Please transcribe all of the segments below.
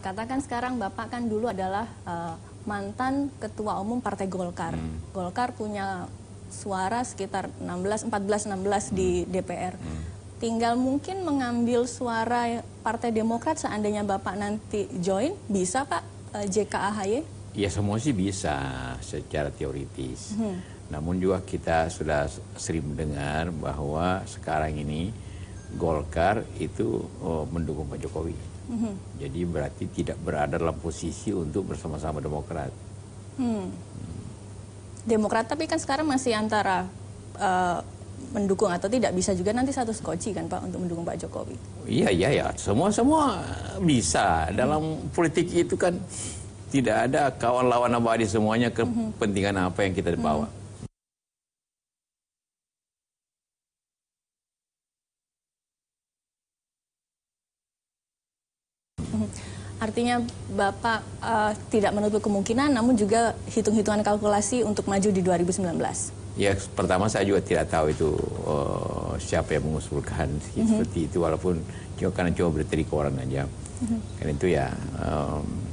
katakan sekarang Bapak kan dulu adalah mantan Ketua Umum Partai Golkar. Golkar punya suara sekitar 14-16 di DPR. Tinggal mungkin mengambil suara Partai Demokrat seandainya Bapak nanti join, bisa Pak JK AHY? Ya semua sih bisa secara teoritis. Namun juga kita sudah sering mendengar bahwa sekarang ini Golkar itu mendukung Pak Jokowi. Jadi berarti tidak berada dalam posisi untuk bersama-sama Demokrat. Demokrat tapi kan sekarang masih antara mendukung atau tidak, bisa juga nanti satu skoci kan Pak untuk mendukung Pak Jokowi. Iya, semua bisa. Dalam politik itu kan tidak ada kawan lawan abadi, semuanya kepentingan apa yang kita bawa. Artinya Bapak tidak menutup kemungkinan, namun juga hitung-hitungan kalkulasi untuk maju di 2019. Ya, pertama saya juga tidak tahu itu siapa yang mengusulkan seperti itu, walaupun karena cuma berita di koran aja. Karena itu ya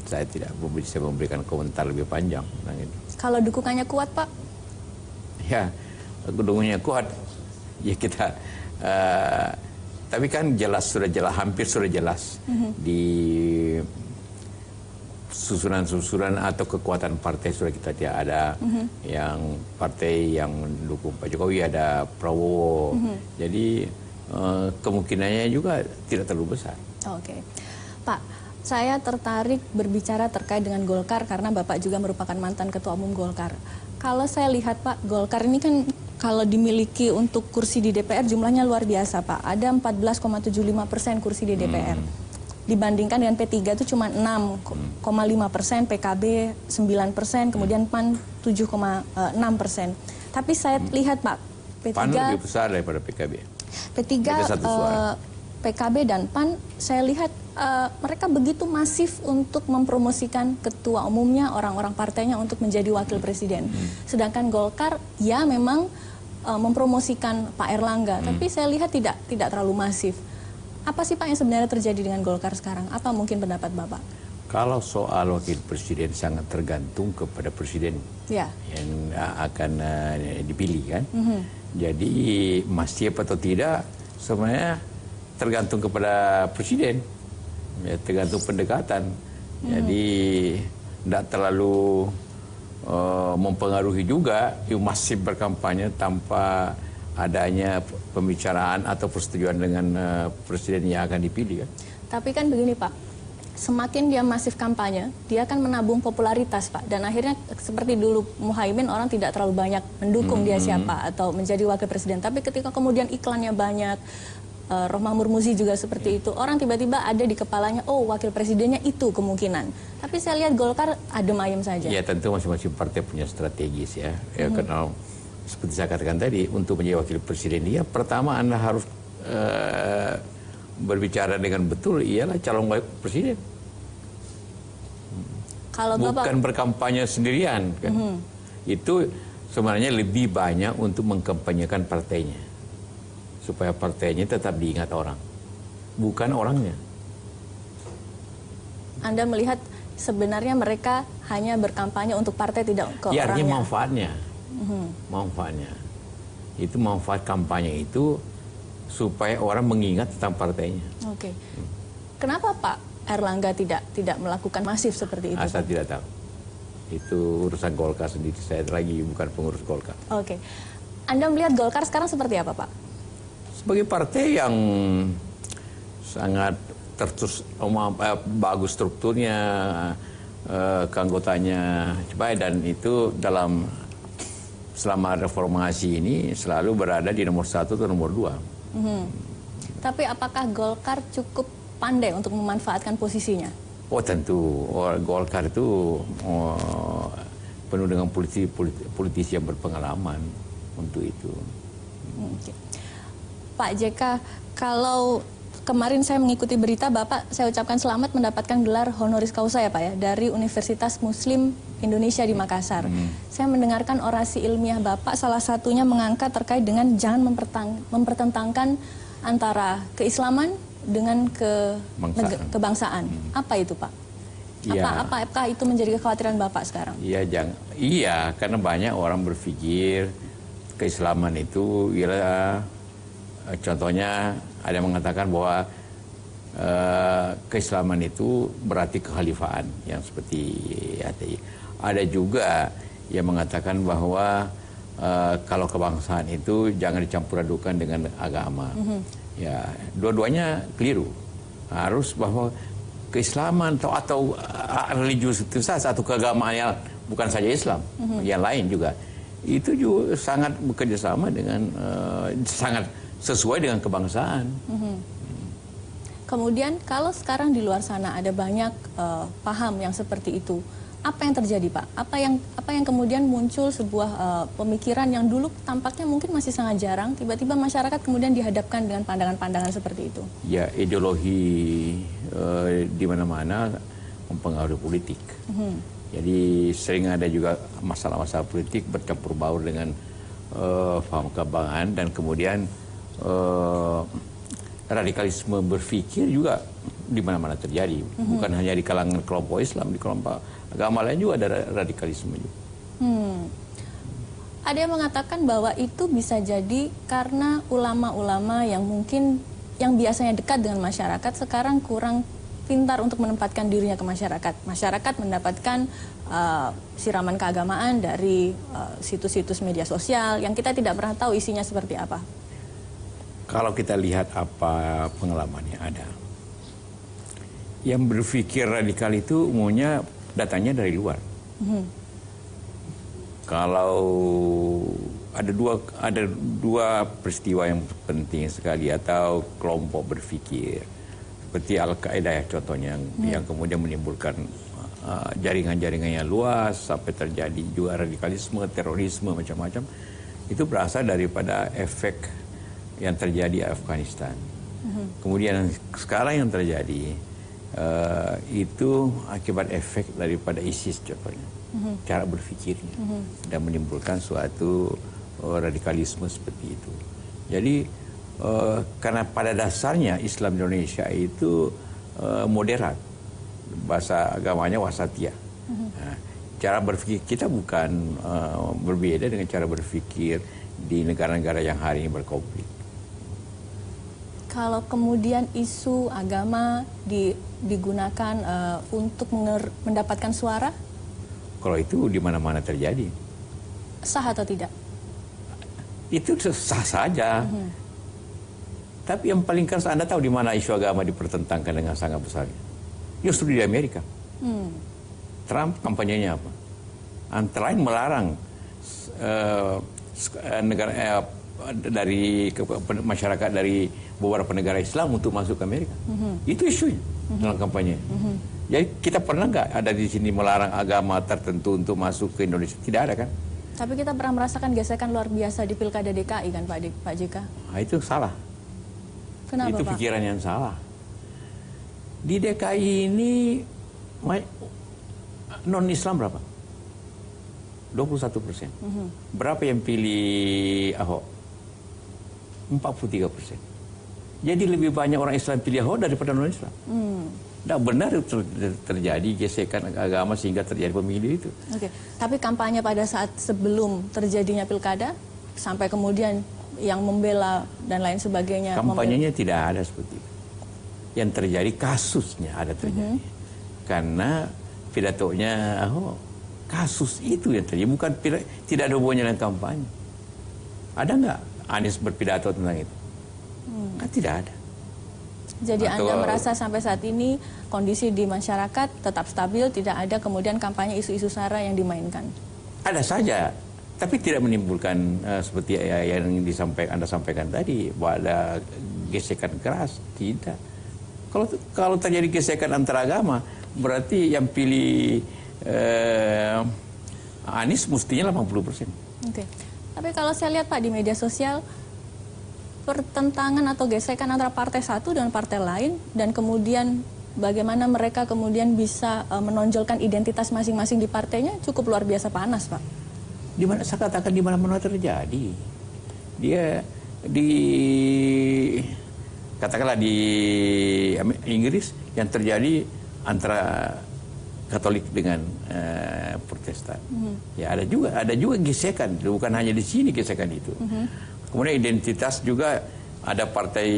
saya tidak bisa memberikan komentar lebih panjang. Kalau dukungannya kuat Pak? Ya, dukungannya kuat. Ya kita... tapi kan hampir sudah jelas di susunan-susunan atau kekuatan partai sudah kita tidak ada. Yang partai yang mendukung Pak Jokowi ada Prabowo. Jadi kemungkinannya juga tidak terlalu besar. Oke. Pak, saya tertarik berbicara terkait dengan Golkar karena Bapak juga merupakan mantan Ketua Umum Golkar. Kalau saya lihat Pak, Golkar ini kan kalau dimiliki untuk kursi di DPR jumlahnya luar biasa Pak. Ada 14,75% kursi di DPR. Dibandingkan dengan P3 itu cuma 6,5%, PKB 9%, kemudian PAN 7,6%. Tapi saya lihat Pak, P3... PAN lebih besar daripada PKB. P3, PKB dan PAN, saya lihat mereka begitu masif untuk mempromosikan ketua umumnya, orang-orang partainya untuk menjadi wakil presiden. Sedangkan Golkar, ya memang mempromosikan Pak Erlangga, tapi saya lihat tidak terlalu masif. Apa sih Pak yang sebenarnya terjadi dengan Golkar sekarang? Apa mungkin pendapat Bapak? Kalau soal wakil presiden sangat tergantung kepada presiden yang akan dipilih kan. Jadi masif atau tidak sebenarnya tergantung kepada presiden, ya, tergantung pendekatan. Jadi tidak terlalu mempengaruhi juga masif berkampanye tanpa adanya pembicaraan atau persetujuan dengan presiden yang akan dipilih kan. Tapi kan begini Pak, semakin dia masif kampanye, dia akan menabung popularitas Pak. Dan akhirnya seperti dulu Muhaimin, orang tidak terlalu banyak mendukung dia siapa atau menjadi wakil presiden. Tapi ketika kemudian iklannya banyak, Rohmah Murmuzi juga seperti itu, orang tiba-tiba ada di kepalanya, oh wakil presidennya itu kemungkinan. Tapi saya lihat Golkar adem ayem saja. Ya tentu masing-masing partai punya strategis ya. Karena seperti saya katakan tadi, untuk menjadi wakil presiden dia pertama Anda harus berbicara dengan betul, ialah calon wakil presiden. Kalau bukan berkampanye sendirian kan. Itu sebenarnya lebih banyak untuk mengkampanyekan partainya, supaya partainya tetap diingat orang, bukan orangnya. Anda melihat sebenarnya mereka hanya berkampanye untuk partai, tidak ke orangnya. Ya, artinya manfaatnya. Manfaatnya. Itu manfaat kampanye itu supaya orang mengingat tentang partainya. Oke. Kenapa Pak Erlangga tidak melakukan masif seperti itu? Saya tidak tahu. Itu urusan Golkar sendiri. Saya lagi bukan pengurus Golkar. Oke. Anda melihat Golkar sekarang seperti apa Pak? Sebagai partai yang sangat bagus strukturnya, keanggotanya baik, dan itu selama reformasi ini selalu berada di nomor 1 atau nomor 2. Tapi apakah Golkar cukup pandai untuk memanfaatkan posisinya? Oh tentu, Golkar itu penuh dengan politisi yang berpengalaman untuk itu. Pak JK, kalau kemarin saya mengikuti berita Bapak, saya ucapkan selamat mendapatkan gelar honoris causa ya Pak ya, dari Universitas Muslim Indonesia di Makassar. Saya mendengarkan orasi ilmiah Bapak, salah satunya mengangkat terkait dengan jangan mempertentangkan antara keislaman dengan kebangsaan. Apa itu Pak? Iya. Apakah itu menjadi kekhawatiran Bapak sekarang? Iya, karena banyak orang berpikir keislaman itu ialah contohnya ada yang mengatakan bahwa keislaman itu berarti kekhalifahan yang seperti HTI. Ada juga yang mengatakan bahwa kalau kebangsaan itu jangan dicampur adukan dengan agama. Ya, dua-duanya keliru. Harus bahwa keislaman atau religius itu atau keagamaan yang bukan saja Islam, yang lain juga itu juga sangat bekerja sama dengan sangat sesuai dengan kebangsaan. Kemudian kalau sekarang di luar sana ada banyak paham yang seperti itu, apa yang terjadi, Pak? Apa yang kemudian muncul sebuah pemikiran yang dulu tampaknya mungkin masih sangat jarang, tiba-tiba masyarakat kemudian dihadapkan dengan pandangan-pandangan seperti itu? Ya, ideologi di mana-mana mempengaruhi politik. Jadi sering ada juga masalah-masalah politik bercampur baur dengan paham kebangsaan, dan kemudian radikalisme berpikir juga di mana-mana terjadi. Bukan hanya di kalangan kelompok Islam, di kelompok agama lain juga ada radikalisme juga. Ada yang mengatakan bahwa itu bisa jadi karena ulama-ulama yang mungkin yang biasanya dekat dengan masyarakat sekarang kurang pintar untuk menempatkan dirinya ke masyarakat. Masyarakat mendapatkan siraman keagamaan dari situs-situs media sosial yang kita tidak pernah tahu isinya seperti apa. Kalau kita lihat apa pengalaman yang ada, yang berpikir radikal itu umumnya datangnya dari luar. Kalau ada dua peristiwa yang penting sekali atau kelompok berpikir seperti Al-Qaeda ya contohnya, yang kemudian menimbulkan jaringan-jaringan yang luas sampai terjadi juga radikalisme, terorisme macam-macam, itu berasal daripada efek yang terjadi di Afghanistan. Kemudian sekarang yang terjadi itu akibat efek daripada ISIS contohnya, cara berpikirnya, dan menimbulkan suatu radikalisme seperti itu. Jadi karena pada dasarnya Islam Indonesia itu moderat, bahasa agamanya wasatiyah. Nah, cara berpikir kita bukan berbeda dengan cara berpikir di negara-negara yang hari ini berkonflik. Kalau kemudian isu agama digunakan untuk mendapatkan suara? Kalau itu di mana-mana terjadi. Sah atau tidak? Itu sah saja. Tapi yang paling keras, Anda tahu di mana isu agama dipertentangkan dengan sangat besarnya? Justru di Amerika. Trump kampanyenya apa? Antara lain melarang negara dari masyarakat dari beberapa negara Islam untuk masuk ke Amerika. Itu isunya dalam kampanye. Jadi kita pernah nggak ada di sini melarang agama tertentu untuk masuk ke Indonesia? Tidak ada kan? Tapi kita pernah merasakan gesekan luar biasa di Pilkada DKI kan Pak JK? Nah, itu salah. Kenapa, itu Pak? pikiran yang salah. Di DKI ini non-Islam berapa? 21%. Berapa yang pilih Ahok? 43%. Jadi lebih banyak orang Islam pilih Ahok daripada non-Islam. Tidak benar terjadi gesekan agama sehingga terjadi pemilu itu. Oke. Tapi kampanye pada saat sebelum terjadinya pilkada, sampai kemudian yang membela dan lain sebagainya. Kampanyenya tidak ada seperti itu. Yang terjadi kasusnya ada terjadi. Karena pidatonya Ahok, kasus itu yang terjadi. Bukan tidak ada hubungannya dengan kampanye. Ada nggak Anies berpidato tentang itu? Kan tidak ada. Jadi Anda merasa sampai saat ini kondisi di masyarakat tetap stabil, tidak ada kemudian kampanye isu-isu sara yang dimainkan? Ada saja, tapi tidak menimbulkan seperti yang Anda sampaikan tadi, bahwa ada gesekan keras. Tidak. Kalau terjadi gesekan antara agama, berarti yang pilih Anies mestinya 80%. Oke. Tapi kalau saya lihat Pak di media sosial, pertentangan atau gesekan antara partai satu dan partai lain, dan kemudian bagaimana mereka kemudian bisa menonjolkan identitas masing-masing di partainya cukup luar biasa panas, Pak. Di mana saya katakan di mana-mana terjadi. Dia katakanlah di Inggris yang terjadi antara Katolik dengan Protestan. Ya ada juga gesekan, bukan hanya di sini gesekan itu. Kemudian identitas juga ada partai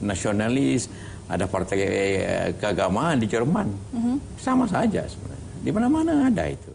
nasionalis, ada partai keagamaan di Jerman. Sama saja sebenarnya. Di mana-mana ada itu.